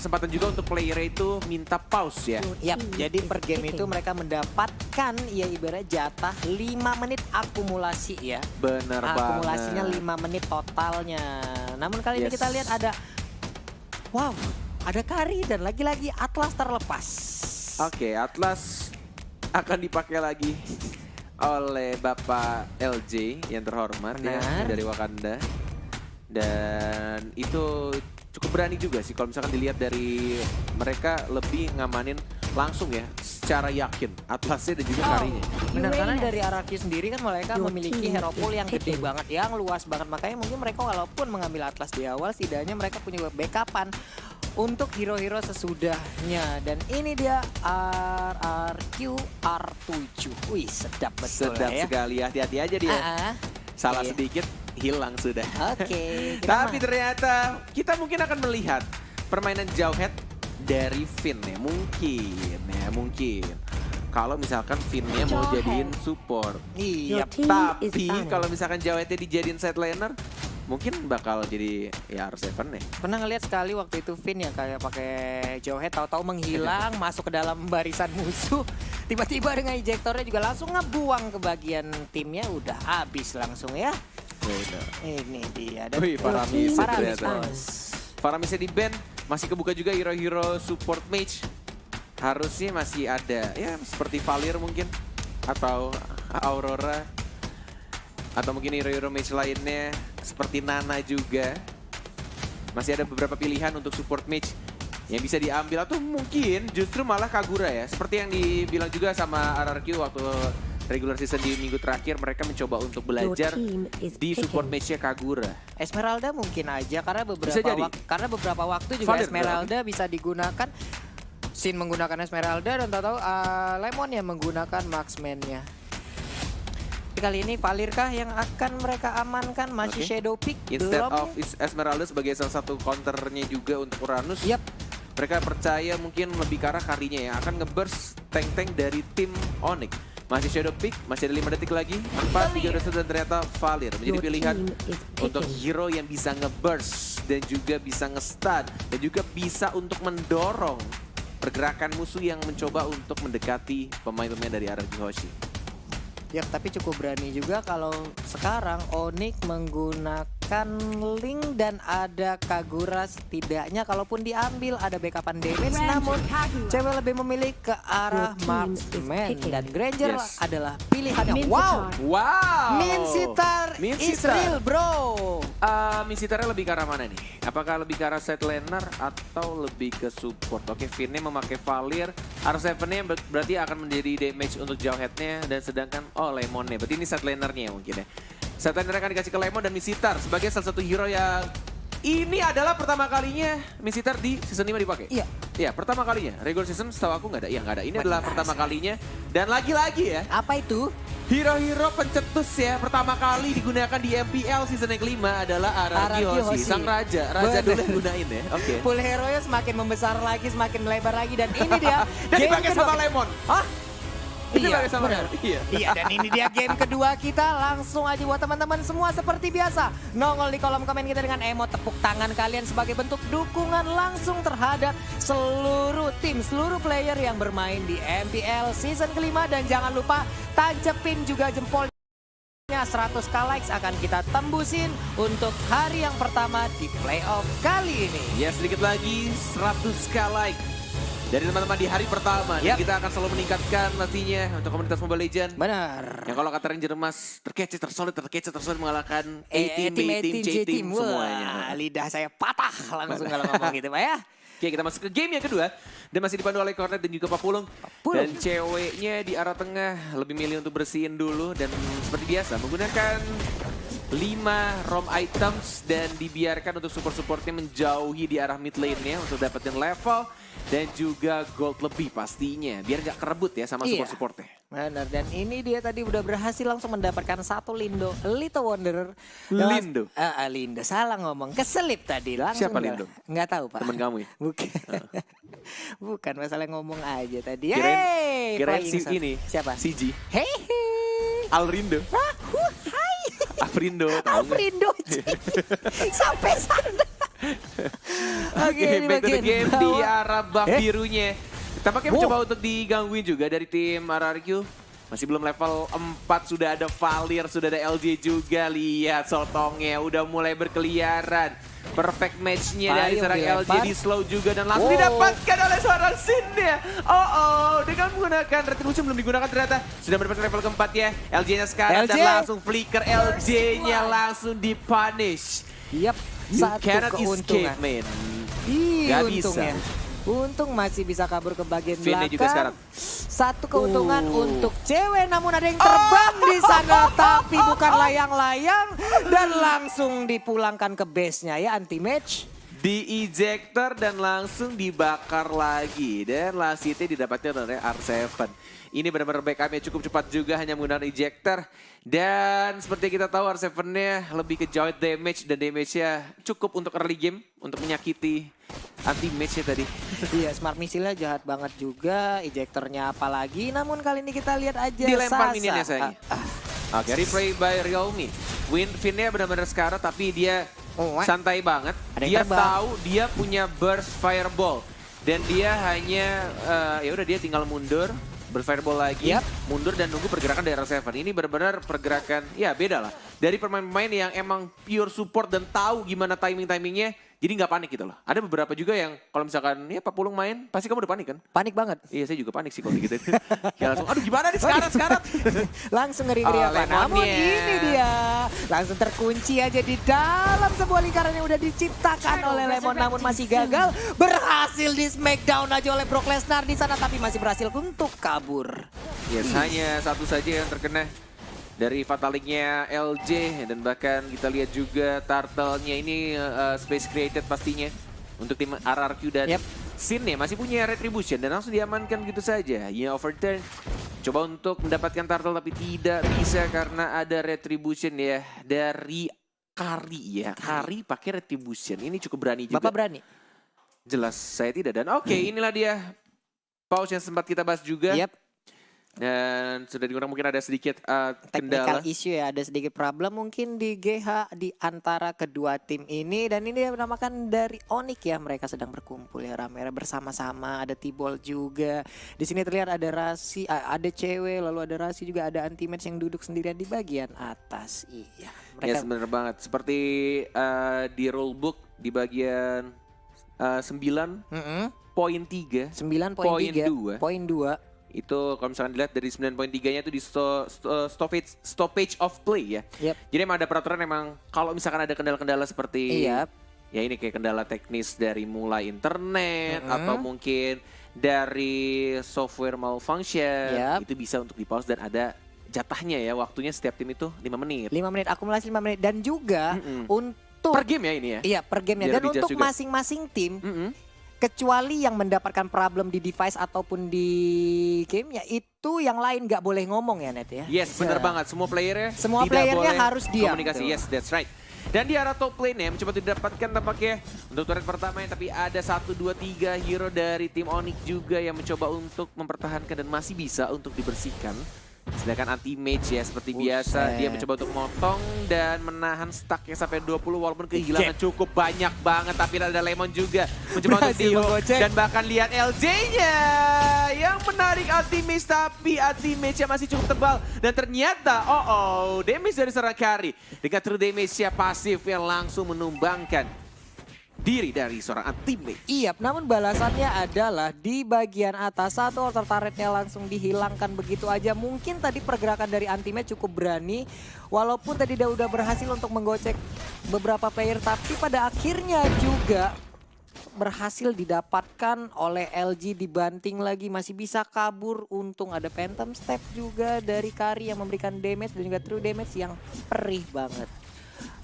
kesempatan juga untuk player itu minta pause ya. Yap, jadi per game itu mereka mendapatkan ya ibarat jatah 5 menit akumulasi ya. Bener Akumulasinya banget. 5 menit totalnya. Namun kali ini Yes. kita lihat ada, wow, ada Kari dan lagi-lagi Atlas terlepas. Oke, Atlas akan dipakai lagi oleh Bapak LJ yang terhormat ya Benar. dari Wakanda. Dan itu cukup berani juga sih kalau misalkan dilihat dari mereka lebih ngamanin langsung ya secara yakin Atlasnya dan juga Karinya. Benar, karena Uranus. dari Araki sendiri kan mereka Your memiliki team hero pool is yang gede picking. banget, yang luas banget. Makanya mungkin mereka walaupun mengambil Atlas di awal, setidaknya mereka punya backupan untuk hero-hero sesudahnya. Dan ini dia RRQ R7. Wih, sedap betul Sedap ya. sekali, hati-hati aja dia. Ah, Salah iya. sedikit hilang sudah. Oke. Tapi ternyata kita mungkin akan melihat permainan Jawhead dari Finn ya. Mungkin. Kalau misalkan Finn-nya mau Jawhead. jadiin support. Iya. Your team is Tapi banned. kalau misalkan Jawheadnya dijadiin side laner, mungkin bakal jadi ya R7 ya. Pernah ngeliat sekali waktu itu Finn ya kayak pakai Jawhead tahu-tahu menghilang masuk ke dalam barisan musuh. Tiba-tiba dengan ejektornya juga langsung ngebuang ke bagian timnya, udah habis langsung ya. Bener. Ini dia. Dan Wih, Faramis Faramis, ternyata. bos. Faramisnya di ban, masih kebuka juga hero-hero support mage. Harusnya masih ada, ya seperti Valir mungkin. Atau Aurora. Atau mungkin hero-hero mage lainnya, seperti Nana juga. Masih ada beberapa pilihan untuk support mage yang bisa diambil. Atau mungkin justru malah Kagura ya. Seperti yang dibilang juga sama RRQ waktu regular season di minggu terakhir. Mereka mencoba untuk Your belajar team is di support picking. mage-nya Kagura. Esmeralda mungkin aja karena Bisa jadi. beberapa waktu juga Valid, Esmeralda bisa digunakan. Sin menggunakan Esmeralda dan tahu-tahu Lemon yang menggunakan Marksman-nya. Tapi kali ini Valir kah yang akan mereka amankan? Masih Oke. Shadow Peak Instead belum? of Esmeralda sebagai salah satu counternya juga untuk Uranus. Yap. Mereka percaya mungkin lebih ke arah Karinya yang akan ngeburst tank-tank dari tim Onyx. Masih Shadow Peak, masih ada 5 detik lagi. 4, 3, 2, 1 dan ternyata Valir menjadi Your pilihan team is untuk picking. hero yang bisa ngeburst dan juga bisa nge-stun dan juga bisa untuk mendorong pergerakan musuh yang mencoba untuk mendekati pemain-pemain dari RRQ Hoshi. Ya, tapi cukup berani juga kalau sekarang Onyx menggunakan Link dan ada Kagura, setidaknya kalaupun diambil ada backupan damage, namun cewek lebih memilih ke arah Your team is Marksman picking. dan Granger Yes. adalah pilihannya. Min Wow, Sitar. Wow! Minsitar Min is Sitar. real bro. Minsitarnya lebih ke arah mana nih? Apakah lebih ke arah side laner atau lebih ke support? Oke, Finn-nya memakai Valir, R7-nya berarti akan menjadi damage untuk Jawhead-nya dan sedangkan Lemon-nya. Berarti ini side laner-nya mungkin ya. Side laner akan dikasih ke Lemon dan Minsitar sebagai salah satu hero yang ini adalah pertama kalinya Minsitar di season 5 dipakai. Iya. Iya, pertama kalinya. Regular season setahu aku nggak ada. Iya, nggak ada. Ini adalah pertama kalinya. Dan lagi-lagi ya, Apa itu? hero-hero pencetus ya pertama kali digunakan di MPL season yang kelima adalah RRQ RRQ Hoshi, Hoshi. sang raja. Bener. Raja dulu yang gunain ya. Oke. Pool hero-nya semakin membesar lagi, semakin melebar lagi dan ini dia Dan game dipakai kedua. sama Lemon. Hah? Itu Iya, dipakai sama benar. Lemon. Iya. Iya, dan ini dia game kedua kita. Langsung aja buat teman-teman semua seperti biasa. Nongol di kolom komen kita dengan emot tepuk tangan kalian sebagai bentuk dukungan langsung terhadap seluruh tim, seluruh player yang bermain di MPL season kelima. Dan jangan lupa tancepin juga jempolnya. 100k likes akan kita tembusin untuk hari yang pertama di playoff kali ini. Ya, sedikit lagi 100k like dari teman-teman di hari pertama. Dan Yap. kita akan selalu meningkatkan nantinya untuk komunitas Mobile Legends. Benar. Yang kalau kata Ranger Emas, terkece, tersolid mengalahkan A-Team, Tim, B-Team, C-Team, Wah, semuanya. lidah saya patah langsung kalau ngomong gitu Pak ya. Oke, kita masuk ke game yang kedua. Dan masih dipandu oleh Cornet dan juga Papulung. Papulung. Dan ceweknya di arah tengah lebih milih untuk bersihin dulu. Dan seperti biasa menggunakan 5 ROM items. Dan dibiarkan untuk support-supportnya menjauhi di arah mid lane-nya untuk dapetin level. Dan juga gold lebih pastinya. Biar nggak kerebut ya sama Iya. support-supportnya. Benar, dan ini dia tadi udah berhasil langsung mendapatkan satu Lindo, Little Wanderer. Lindo? Lindo, salah ngomong, keselip tadi langsung. Siapa Lindo? Nggak tahu Pak. Temen kamu ya? Bukan. Bukan, masalah ngomong aja tadi. Kirain Flying si Sun. ini. Siapa? CG. Hehe. Alrindo. Hai. Afrindo. Tahu nggak? Alfrindo. Sampai sana. Oke, Oke, di back to the bagian game di bawah. arah buff birunya. Tampaknya Wow. mencoba untuk digangguin juga dari tim RRQ. Masih belum level 4, sudah ada Valir, sudah ada LJ juga. Lihat sotongnya udah mulai berkeliaran. Perfect match-nya dari Payung seorang LJ dilempar. di slow juga dan langsung Wow. didapatkan oleh seorang Sin ya. Oh, dengan menggunakan retribution belum digunakan ternyata. Sudah mendapatkan level keempat ya. LJ-nya sekarang LJ. dan langsung flicker. LJ-nya langsung dipunish. Yap, You satu cannot keuntungan. escape, man. Ih, Gak untungnya. bisa. Untung masih bisa kabur ke bagian Finnya belakang. juga sekarang. Satu keuntungan untuk cewek, namun ada yang terbang di sana, tapi bukan layang-layang dan langsung dipulangkan ke base-nya ya, anti match. Di ejector dan langsung dibakar lagi. Dan last hit didapatkan oleh R7. Ini benar-benar backupnya cukup cepat juga hanya menggunakan ejector. Dan seperti kita tahu R7-nya lebih ke joint damage dan damage-nya cukup untuk early game. Untuk menyakiti anti match-nya tadi. Iya, smart missile-nya jahat banget juga, ejectornya apalagi. Namun kali ini kita lihat aja Dilempar Sasa. minionnya sayangnya. Oke, replay by Realme. Finnya benar-benar sekarat tapi dia santai banget. Ada yang Dia terbang. tahu dia punya burst fireball. Dan dia hanya, ya udah dia tinggal mundur. Berfireball lagi, Yap. mundur dan nunggu pergerakan dari R7. Ini benar-benar pergerakan, ya beda lah. Dari pemain-pemain yang emang pure support dan tahu gimana timing-timingnya, jadi nggak panik gitu loh. Ada beberapa juga yang kalau misalkan ya Pak Pulung main, pasti kamu udah panik kan? Panik banget. Iya, saya juga panik sih kalau gitu. Ya langsung, aduh gimana nih sekarat. Langsung ngeri-ngeri Oh, apa. Namun lemonnya. ini dia. Langsung terkunci aja di dalam sebuah lingkaran yang udah diciptakan oleh Lemon. Namun masih gagal. Berhasil di smackdown aja oleh Brock Lesnar di sana. Tapi masih berhasil untuk kabur. Yes, hanya satu saja yang terkena dari fatalingnya LJ. Dan bahkan kita lihat juga turtle-nya ini space created pastinya. Untuk tim RRQ dan Yep. Sin-nya masih punya retribution dan langsung diamankan gitu saja. Ya overturn. Coba untuk mendapatkan turtle tapi tidak bisa karena ada retribution ya dari Kari ya. Kari pakai retribution. Ini cukup berani juga. Bapak berani? Jelas saya tidak. Dan oke, inilah dia pause yang sempat kita bahas juga. Yep. Dan sudah dikurang mungkin ada sedikit Technical kendala. issue ya, ada sedikit problem mungkin di GH di antara kedua tim ini. Dan ini dia menamakan dari Onyx ya, mereka sedang berkumpul ya rame bersama-sama. Ada T-Ball juga. Di sini terlihat ada Rasi, ada cewek, lalu ada Rasi juga, ada anti-match yang duduk sendirian di bagian atas. Iya, mereka Yes, bener banget. Seperti di rulebook di bagian 9.3. 9.3, poin 2. Itu kalau misalkan dilihat dari 9.3-nya itu di stoppage of play ya. Yep. Jadi emang ada peraturan emang kalau misalkan ada kendala-kendala seperti Iya. ya ini kayak kendala teknis dari mulai internet atau mungkin dari software malfunction, Yap. itu bisa untuk di pause dan ada jatahnya ya, waktunya setiap tim itu 5 menit. 5 menit, akumulasi 5 menit. Dan juga untuk Per game ya ini ya? iya, per game Biar dan lebih untuk jelas juga. masing-masing tim kecuali yang mendapatkan problem di device ataupun di gamenya, itu yang lain nggak boleh ngomong ya Net ya. Yes, benar banget. Semua playernya Semua tidak playernya boleh harus diam. komunikasi. Tuh. Yes, that's right. Dan di arah top lane mencoba didapatkan tampaknya untuk turret pertama, tapi ada 1, 2, 3 hero dari tim Onyx juga yang mencoba untuk mempertahankan dan masih bisa untuk dibersihkan. Sedangkan anti-mage ya seperti biasa dia mencoba untuk motong dan menahan stacknya sampai 20 walaupun kehilangan cukup banyak banget. Tapi ada Lemon juga mencoba untuk Berhasil Dio. menggocek. Dan bahkan lihat LJ-nya yang menarik anti-mage tapi anti-mage-nya masih cukup tebal. Dan ternyata damage dari seorang Kari dengan true damage-nya pasif yang langsung menumbangkan diri dari seorang anti-mage. Iya, namun balasannya adalah di bagian atas satu altar turretnya langsung dihilangkan begitu aja. Mungkin tadi pergerakan dari anti-match cukup berani, walaupun tadi dia udah berhasil untuk menggocek beberapa player, tapi pada akhirnya juga berhasil didapatkan oleh LG, dibanting lagi, masih bisa kabur. Untung ada Phantom Step juga dari Kari yang memberikan damage dan juga true damage yang perih banget.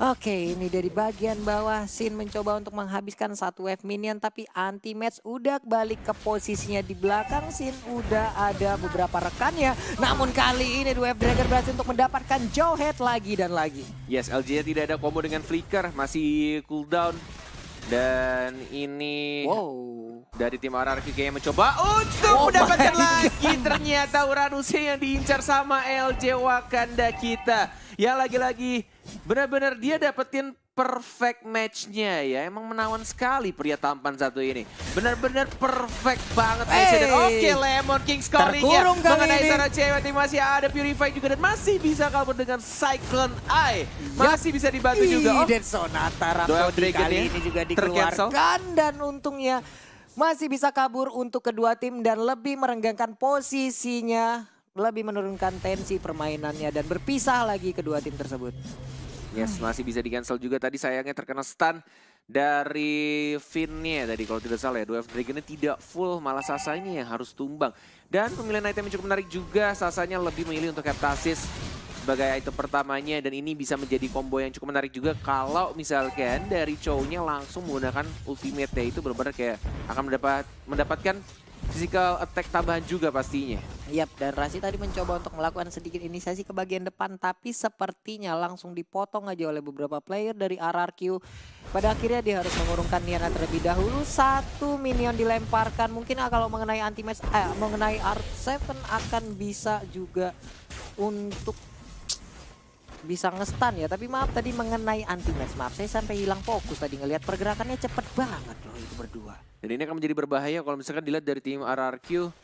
Oke, ini dari bagian bawah Sin mencoba untuk menghabiskan satu wave minion, tapi anti-match udah balik ke posisinya di belakang. Sin udah ada beberapa rekannya, namun kali ini Wave Dragger berhasil untuk mendapatkan Jawhead lagi dan lagi. Yes, LJ tidak ada combo dengan Flicker, masih cooldown. Dan ini dari tim RRQ kayaknya mencoba untuk mendapatkan lagi. Ternyata Uranusnya yang diincar sama LJ Wakanda kita. Ya lagi-lagi benar-benar dia dapetin perfect match-nya ya. Emang menawan sekali pria tampan satu ini. Benar-benar perfect banget match-nya. Dan oke, Lemon Kings Calling-nya mengenai seorang cewek. Tapi masih ada Purify juga dan masih bisa kabur dengan Cyclone Eye. Masih bisa dibantu juga. Dan Sonata Rhapsody kali ini juga dikeluarkan. Dan untungnya masih bisa kabur untuk kedua tim dan lebih merenggangkan posisinya. Lebih menurunkan tensi permainannya dan berpisah lagi kedua tim tersebut. Yes, masih bisa di-cancel juga. Tadi sayangnya terkena stun dari Finn-nya tadi kalau tidak salah ya. Dua Dragon-nya tidak full, malah Sasanya yang harus tumbang. Dan pemilihan item yang cukup menarik juga, Sasanya lebih memilih untuk Heptasis sebagai item pertamanya. Dan ini bisa menjadi combo yang cukup menarik juga kalau misalkan dari Chow-nya langsung menggunakan ultimate-nya itu benar-benar kayak akan mendapatkan physical attack tambahan juga pastinya. Yap, dan Rasi tadi mencoba untuk melakukan sedikit inisiasi ke bagian depan, tapi sepertinya langsung dipotong aja oleh beberapa player dari RRQ. Pada akhirnya dia harus mengurungkan Niana terlebih dahulu. Satu minion dilemparkan, mungkin kalau mengenai anti-match, mengenai R7 akan bisa juga untuk bisa nge-stun ya. Tapi maaf tadi mengenai anti-match, maaf saya sampai hilang fokus tadi ngelihat pergerakannya cepet banget loh itu berdua. Dan ini akan menjadi berbahaya kalau misalkan dilihat dari tim RRQ.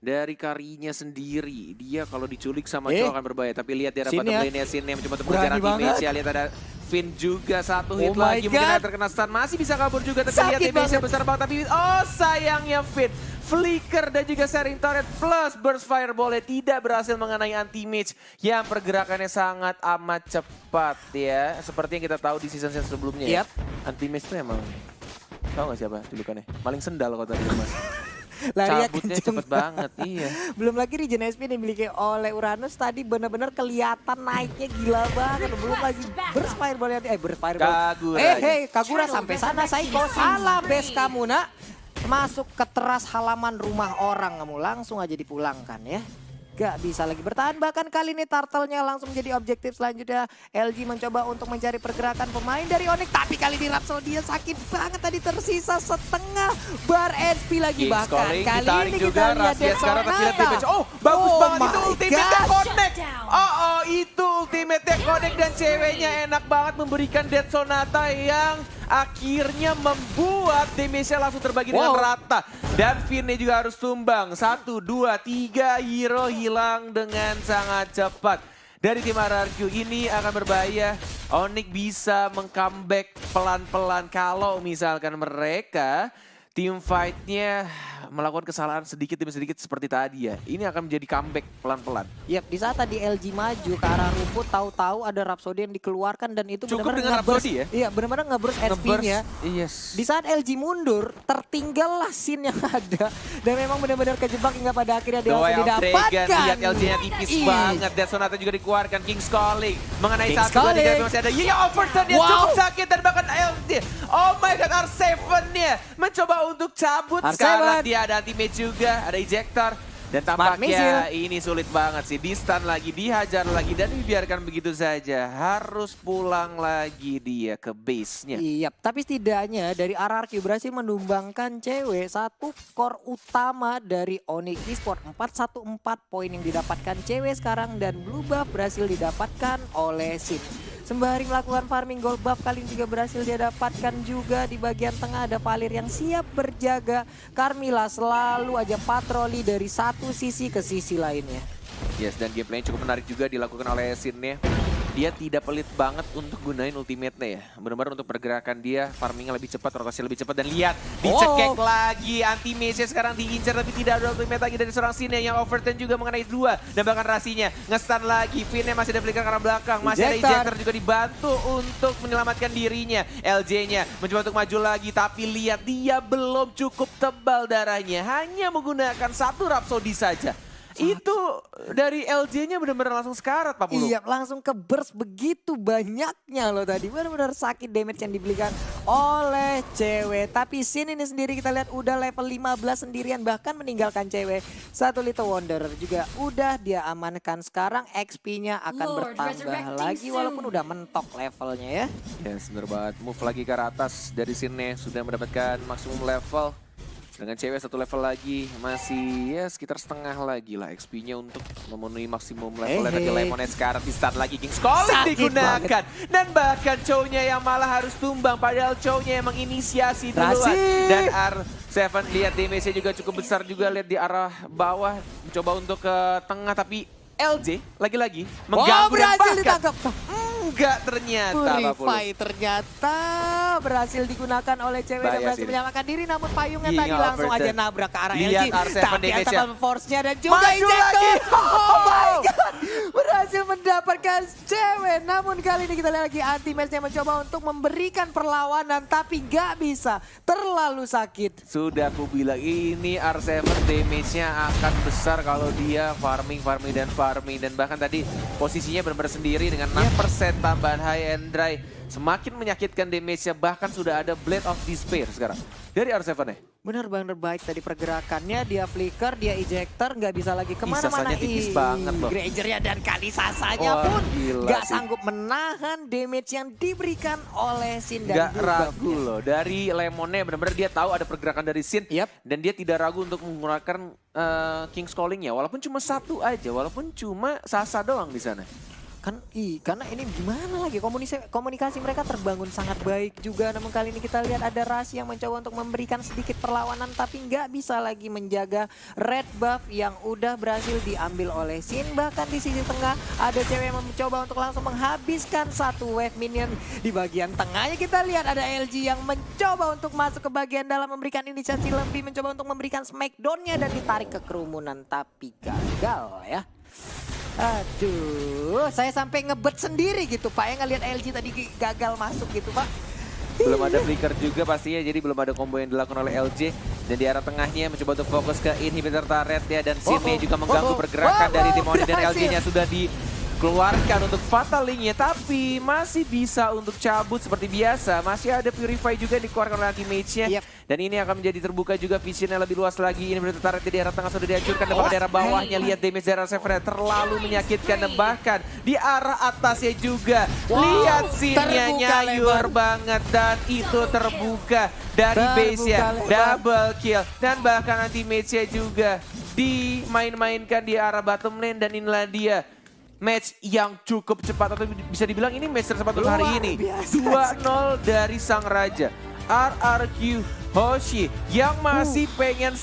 Dari Karinya sendiri, dia kalau diculik sama Chow akan berbahaya. Tapi lihat di arah bottom lane-nya Sin yang mencoba untuk mengejar anti-match ya. Lihat ada Finn juga satu hit lagi. Mungkin ada terkena stun, masih bisa kabur juga. Tapi lihat damage-nya besar banget. Tapi sayangnya Finn, Flicker dan juga Sharing Turret plus Burst Fireball-nya tidak berhasil mengenai anti-match yang pergerakannya sangat amat cepat ya. Seperti yang kita tahu di season sebelumnya ya. Anti-match itu emang, tahu nggak siapa julukannya? Maling sendal kalau tadi Mas. Cabutnya cepet banget, iya. Belum lagi regen SP dimiliki oleh Uranus tadi benar-benar kelihatan naiknya gila banget. Belum lagi Burst Fireball, Burst Fireball. Kagura sampai sana, Saiko salah base kamu nak. Masuk ke teras halaman rumah orang kamu, langsung aja dipulangkan ya. Gak bisa lagi bertahan, bahkan kali ini Turtle-nya langsung menjadi objektif selanjutnya. LG mencoba untuk mencari pergerakan pemain dari Onyx, tapi kali ini Rhapsody dia sakit banget tadi, tersisa setengah bar SP lagi. Bahkan kali ini kita lihat dari Sonata. Oh bagus banget itu ultimate connect. Itu ultimate connect dan ceweknya enak banget memberikan Dead Sonata yang akhirnya membuat damage-nya langsung terbagi dengan rata. Dan Finn-nya juga harus tumbang. 1, 2, 3 hero hilang dengan sangat cepat. Dari tim RRQ ini akan berbahaya. Onyx bisa meng-comeback pelan-pelan kalau misalkan mereka tim fight-nya melakukan kesalahan sedikit demi sedikit seperti tadi ya. Ini akan menjadi comeback pelan-pelan. Yap, di saat tadi LG maju ke arah rumput, tahu-tahu ada Rhapsody yang dikeluarkan dan itu benar-benar nge-burst ya. Iya, benar-benar nge-burst SP-nya. Yes. Di saat LG mundur, tertinggallah scene yang ada dan memang benar-benar kejebak hingga pada akhirnya dia langsung didapatkan. Lihat LG-nya tipis banget. Death Sonata juga dikeluarkan. King's Calling mengenai 1, 2, 3 masih ada. Overturn dia cukup sakit dan bahkan LG. Oh my god, R7-nya mencoba untuk cabut. Sekarang dia ada anti-match juga, ada ejector. Dan tampaknya ini sulit banget sih. Di stun lagi, dihajar lagi, dan dibiarkan begitu saja. Harus pulang lagi dia ke base-nya. Iya, tapi setidaknya dari RRQ berhasil menumbangkan cewek satu core utama dari Onyx Esports. 414 poin yang didapatkan cewek sekarang dan blue buff berhasil didapatkan oleh Sin. Sembari melakukan farming gold buff kali ini juga berhasil dia dapatkan juga. Di bagian tengah ada Valir yang siap berjaga. Carmilla selalu aja patroli dari satu sisi ke sisi lainnya. Yes, dan gameplaynya cukup menarik juga dilakukan oleh Sin-nya. Dia tidak pelit banget untuk gunain ultimate-nya ya. Benar-benar untuk pergerakan dia, farmingnya lebih cepat, rotasi lebih cepat. Dan lihat, dicekek lagi. Anti-mage sekarang diincar tapi tidak ada ultimate lagi dari seorang Sin yang overturn juga mengenai 2. Dan bahkan Rasinya nge-stun lagi. Finn-nya masih ada flicker ke arah belakang. Masih ada ejector juga dibantu untuk menyelamatkan dirinya. LJ-nya mencoba untuk maju lagi. Tapi lihat, dia belum cukup tebal darahnya. Hanya menggunakan 1 Rhapsody saja. Itu dari LJ-nya benar-benar langsung sekarat Pak Pulu. Iya, langsung ke burst begitu banyaknya loh tadi. Benar-benar sakit damage yang diberikan oleh cewek. Tapi Sin ini sendiri kita lihat udah level 15 sendirian, bahkan meninggalkan cewek. Satu Little Wanderer juga udah dia amankan. Sekarang XP-nya akan bertambah lagi walaupun udah mentok levelnya ya. Yes, benar banget. Move lagi ke atas dari Sin sudah mendapatkan maksimum level. Dengan cewek satu level lagi, masih ya sekitar setengah lagi lah XP-nya untuk memenuhi maksimum levelnya. Tapi Lemonade sekarang di start lagi King's Calling digunakan. Dan bahkan Chow-nya yang malah harus tumbang, padahal Chow-nya emang inisiasi duluan. Dan R7 lihat damage-nya juga cukup besar juga, lihat di arah bawah. Mencoba untuk ke tengah, tapi LJ lagi-lagi mengganggu dan berhasil bahkan ditangkap. enggak ternyata Purify ternyata berhasil digunakan oleh cewek dan Bahaya berhasil sih. menyelamatkan diri, namun payungnya Gila, tadi langsung overturn. aja nabrak ke arah Lihat LG. R7 Tapi damage-nya. attack force-nya dan juga Maju injector. lagi. Oh my god, berhasil mendapatkan cewek. Namun kali ini kita lihat lagi anti-match-nya mencoba untuk memberikan perlawanan, tapi nggak bisa, terlalu sakit. Sudah aku bilang ini R7 damage-nya akan besar kalau dia farming dan bahkan tadi posisinya benar-benar sendiri dengan 6% tambahan high and dry. Semakin menyakitkan damage-nya, bahkan sudah ada Blade of Despair sekarang dari R7-nya. Benar-benar baik tadi pergerakannya, dia flicker, dia ejector, nggak bisa lagi kemana-mana. Sasanya tipis banget loh. Granger-nya dan kali Sasanya Wah, pun gila nggak sih. sanggup menahan damage yang diberikan oleh Sin dan Gak ragu buff-nya. loh, dari Lemonnya benar-benar dia tahu ada pergerakan dari Sin. Yap. Dan dia tidak ragu untuk menggunakan King's Calling-nya, walaupun cuma satu aja, walaupun cuma Sasa doang di sana. Karena ini gimana lagi, komunikasi mereka terbangun sangat baik juga. Namun kali ini kita lihat ada Rush yang mencoba untuk memberikan sedikit perlawanan, tapi nggak bisa lagi menjaga red buff yang udah berhasil diambil oleh Sin. Bahkan di sisi tengah ada cewek yang mencoba untuk langsung menghabiskan satu wave minion. Di bagian tengahnya kita lihat ada LG yang mencoba untuk masuk ke bagian dalam, memberikan inisiasi lebih, mencoba untuk memberikan smackdown-nya dan ditarik ke kerumunan, tapi gagal ya. Aduh, saya sampai ngebet sendiri gitu Pak, ya ngelihat LG tadi gagal masuk gitu Pak. Belum ada flicker juga pastinya, jadi belum ada combo yang dilakukan oleh LJ. Dan di arah tengahnya mencoba untuk fokus ke inhibitor turret-nya, dan Sin-nya juga mengganggu pergerakan dari Timoni, dan LJ-nya sudah dikeluarkan untuk Fatal Link-nya, tapi masih bisa untuk cabut seperti biasa. Masih ada Purify juga dikeluarkan oleh anti-mage-nya. Dan ini akan menjadi terbuka juga, vision-nya lebih luas lagi. Ini berarti turret di arah tengah sudah dihancurkan, dan bahkan di arah bawahnya lihat damage dari Severed terlalu menyakitkan, dan bahkan di arah atasnya juga. Lihat Sin-nya nyayur banget, dan itu terbuka dari base-nya. Double kill, dan bahkan anti-mage-nya juga dimain-mainkan di arah bottom lane, dan inilah dia match yang cukup cepat, atau bisa dibilang ini match tercepat untuk hari ini. 2-0 dari Sang Raja. RRQ Hoshi yang masih pengen